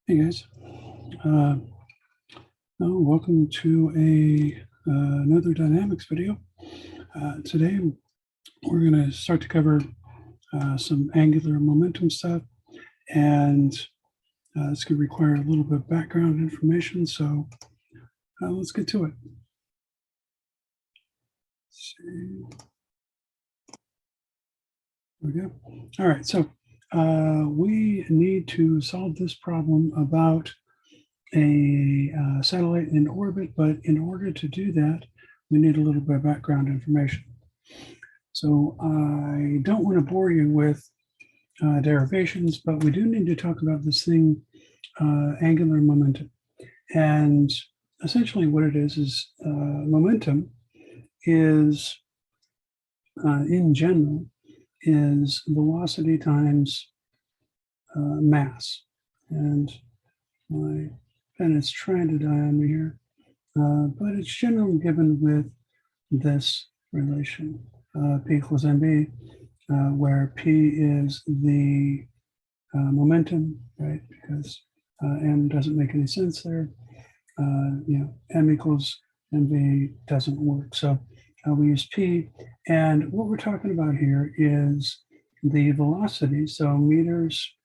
Hey guys, welcome to another dynamics video. Today we're going to start to cover some angular momentum stuff, and it's going to require a little bit of background information. So let's get to it. Let's see. There we go. All right, so we need to solve this problem about a satellite in orbit, but in order to do that, we need a little bit of background information. So I don't want to bore you with derivations, but we do need to talk about this thing, angular momentum. And essentially what it is momentum is, in general, is velocity times mass. And my pen is trying to die on me here, but it's generally given with this relation, P equals mv, where P is the momentum, right? Because m doesn't make any sense there. M equals mv doesn't work. So we use P, and what we're talking about here is the velocity. So meters,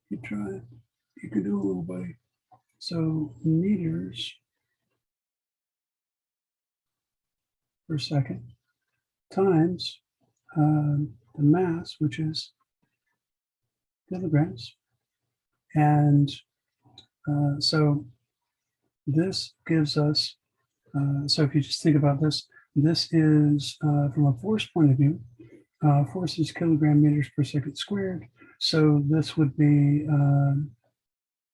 you try, you can do a little buddy. So meters per second times the mass, which is kilograms. And so this gives us, so if you just think about this, this is from a force point of view, force is kilogram meters per second squared. So this would be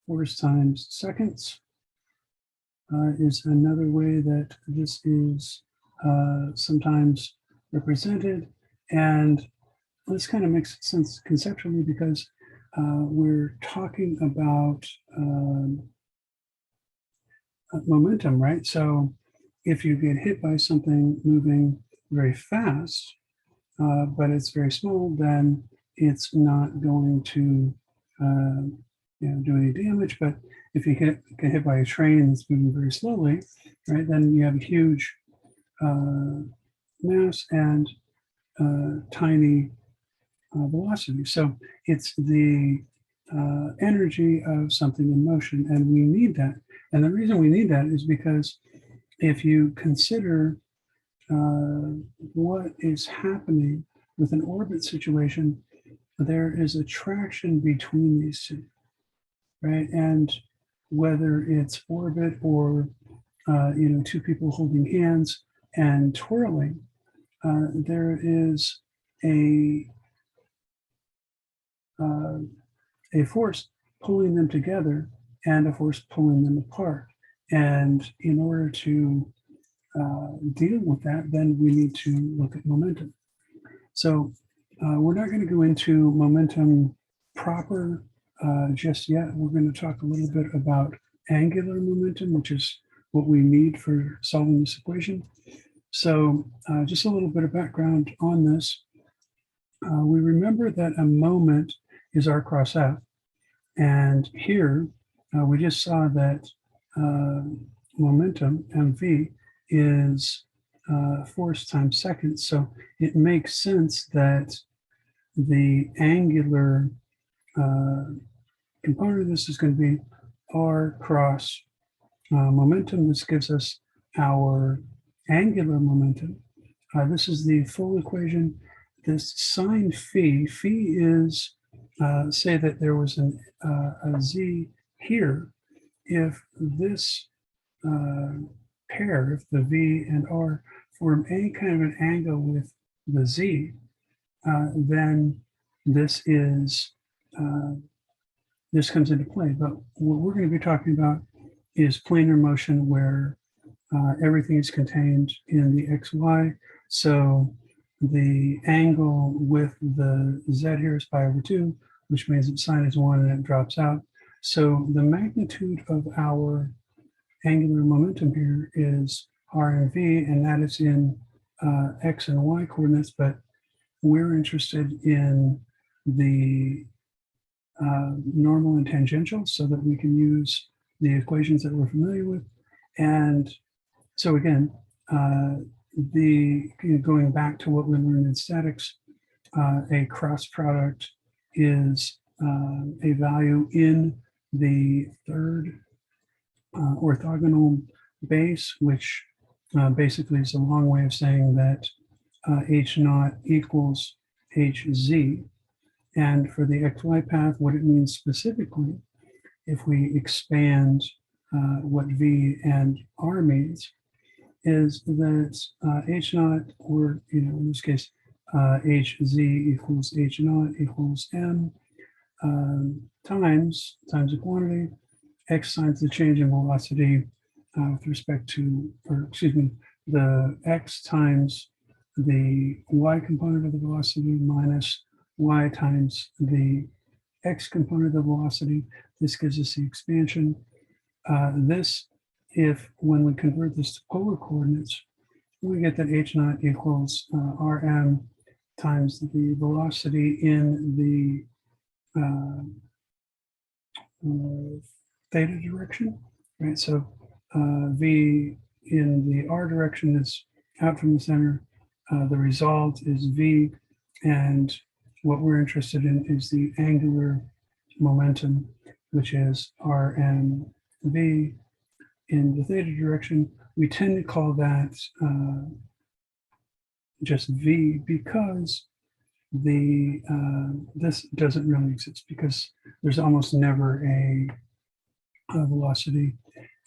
force times seconds is another way that this is sometimes represented. And this kind of makes sense conceptually because we're talking about momentum, right? So if you get hit by something moving very fast, but it's very small, then it's not going to do any damage. But if you get hit by a train that's moving very slowly, right, then you have a huge mass and tiny velocity. So it's the energy of something in motion, and we need that. And the reason we need that is because if you consider what is happening with an orbit situation, there is attraction between these two, right? And whether it's orbit or two people holding hands and twirling, there is a force pulling them together and a force pulling them apart. And in order to deal with that, then we need to look at momentum. So we're not going to go into momentum proper just yet. We're going to talk a little bit about angular momentum, which is what we need for solving this equation. So just a little bit of background on this. We remember that a moment is r cross f. And here we just saw that momentum, mv, is force times seconds. So it makes sense that the angular component of this is going to be r cross momentum. This gives us our angular momentum. This is the full equation. This sine phi is, say that there was a z here. If this pair, if the v and r form any kind of an angle with the z, then this is this comes into play. But what we're going to be talking about is planar motion, where everything is contained in the xy. So the angle with the z here is pi over 2, which means that sine is 1 and it drops out. So the magnitude of our angular momentum here is r and v, and that is in x and y coordinates, but we're interested in the normal and tangential so that we can use the equations that we're familiar with. And so again, going back to what we learned in statics, a cross product is a value in the third orthogonal base, which basically is a long way of saying that h naught equals hz. And for the xy path, what it means specifically, if we expand what v and r means, is that h naught, or in this case, hz equals h naught equals m times the quantity, x times the change in velocity with respect to, or excuse me, the x times the y component of the velocity minus y times the x component of the velocity. This gives us the expansion. When we convert this to polar coordinates, we get that h naught equals rm times the velocity in the theta direction, right? So v in the r direction is out from the center. The result is v, and what we're interested in is the angular momentum, which is rmv. In the theta direction, we tend to call that just v, because this doesn't really exist, because there's almost never a velocity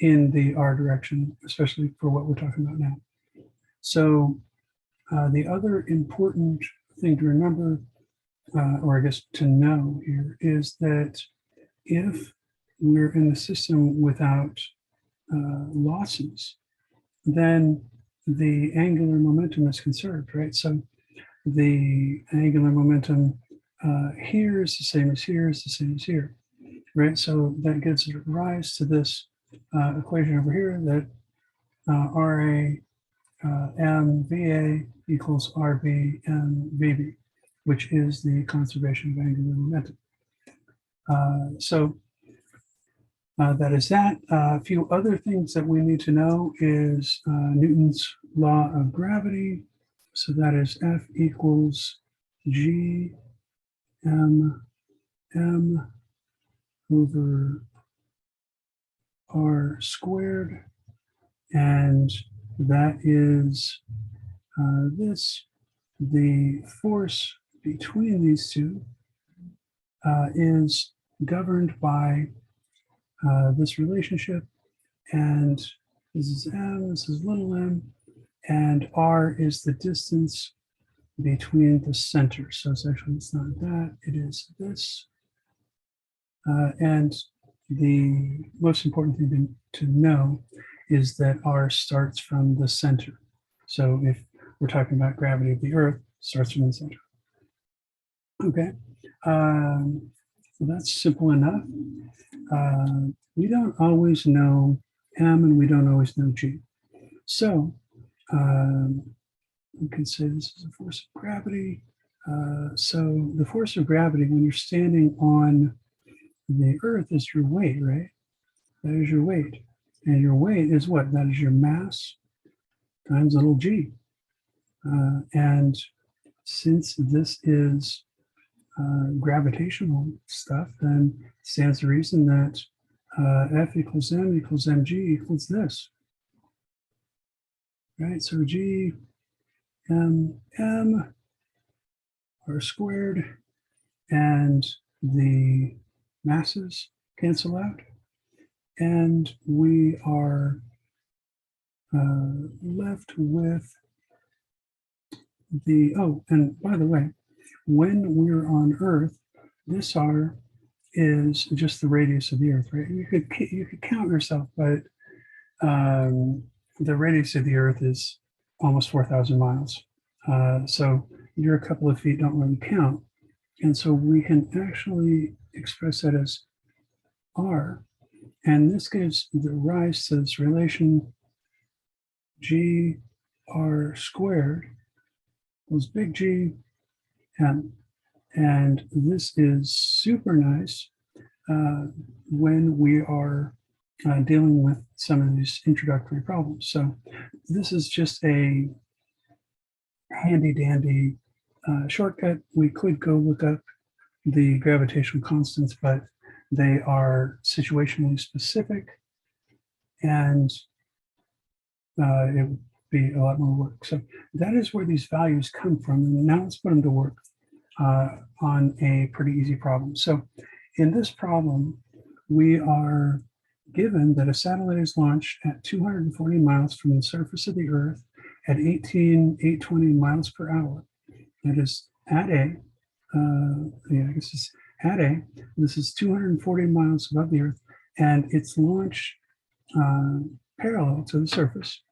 in the r direction, especially for what we're talking about now. So the other important thing to remember, or I guess to know here, is that if we're in the system without losses, then the angular momentum is conserved, right? So the angular momentum here is the same as here, is the same as here, right? So that gives rise to this equation over here, that RA MVA equals RB MVB, which is the conservation of angular momentum. So that is that. A few other things that we need to know is Newton's law of gravity. So that is F equals G M over R squared. And that is the force between these two is governed by this relationship, and this is m, this is little m, and r is the distance between the center. So it's not that, it is this. And the most important thing to know is that r starts from the center. So if we're talking about gravity of the Earth, it starts from the center. Okay, so that's simple enough. We don't always know m, and we don't always know g. So we can say this is a force of gravity. So the force of gravity when you're standing on the Earth is your weight, right? That is your weight. And your weight is what? That is your mass times little g. And since this is gravitational stuff, then it stands to reason that F equals m equals mg equals this. Right, so g m r squared, and the masses cancel out, and we are left with the, oh, and by the way, when we're on Earth, this r is just the radius of the Earth, right? You could count yourself, but the radius of the Earth is almost 4,000 miles. So you're a couple of feet don't really count. And so we can actually express that as r. And this gives the rise to this relation g r squared equals big G m. And this is super nice when we are dealing with some of these introductory problems. So this is just a handy dandy shortcut. We could go look up the gravitational constants, but they are situationally specific, and it would be a lot more work. So that is where these values come from. And now let's put them to work on a pretty easy problem. So in this problem, we are given that a satellite is launched at 240 miles from the surface of the Earth at 18,820 miles per hour. That is at A. I guess it's at A. This is 240 miles above the Earth, and it's launched parallel to the surface.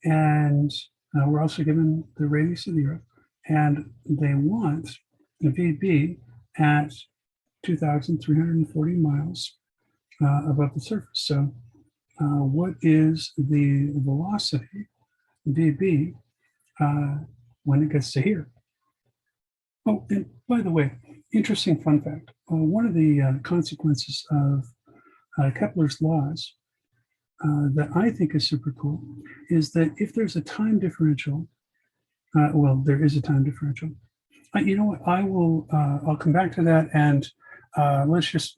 And we're also given the radius of the Earth, and they want the VB at 2,340 miles above the surface. So what is the velocity, VB, when it gets to here? Oh, and by the way, interesting fun fact. One of the consequences of Kepler's laws that I think is super cool is that if there's a time differential, well, there is a time differential. You know what? I'll come back to that, and let's just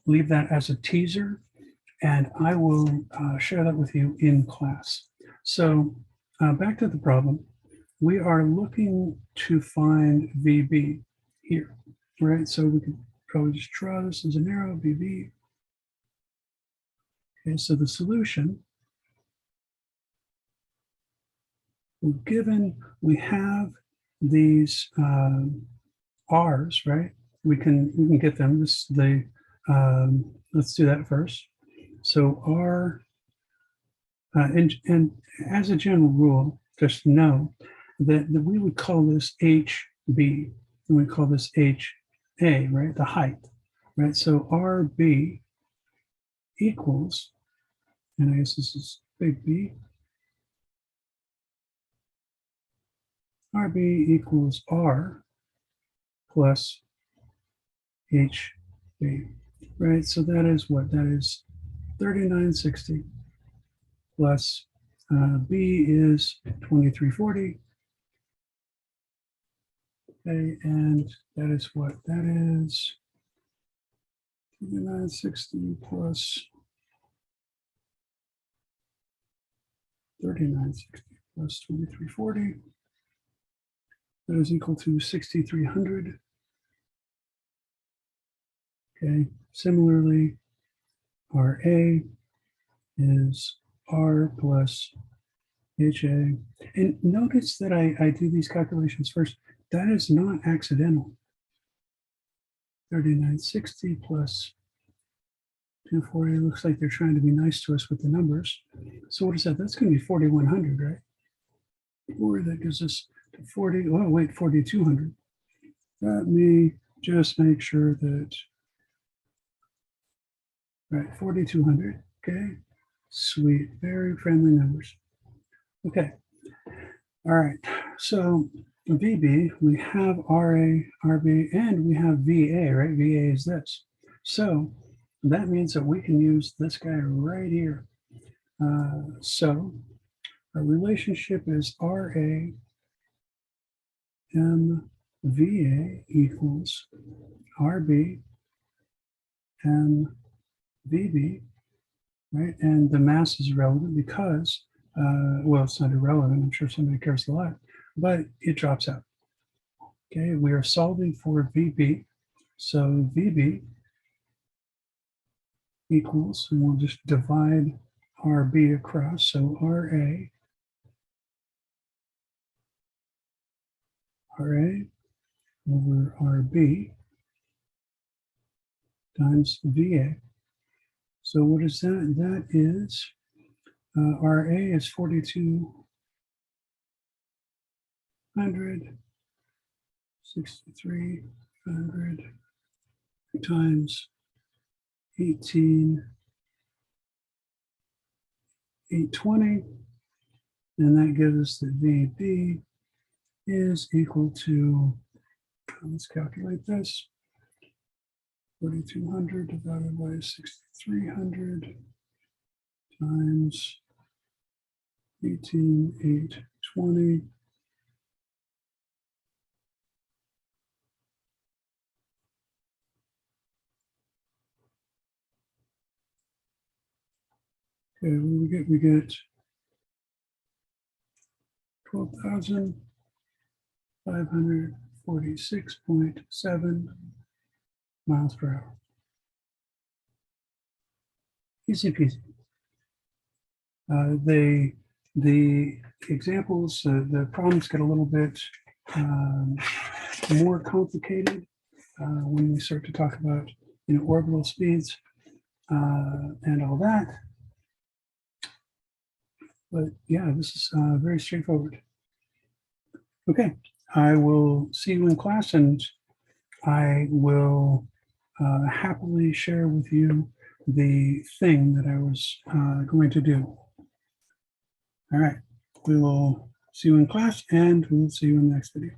leave that as a teaser, and I will share that with you in class. So back to the problem. We are looking to find VB here, right? So we could probably just draw this as an arrow, VB. Okay, so the solution, given we have these R's, right? We can get them. Let's do that first. So R, and as a general rule, just know that we would call this HB, and we call this HA, right? The height, right? So RB equals, and I guess this is big B, RB equals R plus HB, right? So that is what? That is 3960 plus B is 2340. Okay, and that is what? That is 3960 plus 3960 plus 2340. That is equal to 6300. Okay, similarly, RA is R plus HA. And notice that I do these calculations first. That is not accidental. 3960 plus 240. Looks like they're trying to be nice to us with the numbers. So what is that? That's going to be 4100, right? Or that gives us 40. Oh, wait, 4200. Let me just make sure that, right, 4200. Okay, sweet, very friendly numbers. Okay, all right, so VB, we have RA, RB, and we have VA, right? VA is this. So that means that we can use this guy right here. So our relationship is RA MVA equals RB MVB, right? And the mass is irrelevant because, well, it's not irrelevant. I'm sure somebody cares a lot, but it drops out. Okay, we are solving for VB. So VB equals, and we'll just divide RB across. So RA over RB times VA. So what is that? That is, RA is 4200, 6300 times 18,820, and that gives us that VB is equal to Let's calculate this. 4,200 divided by 6,300 times 18,820. Okay, what do we get 12,546.7 miles per hour. Easy peasy. The examples, the problems get a little bit more complicated when we start to talk about orbital speeds and all that. But yeah, this is very straightforward. Okay, I will see you in class, and I will happily share with you the thing that I was going to do. All right, we will see you in class, and we'll see you in the next video.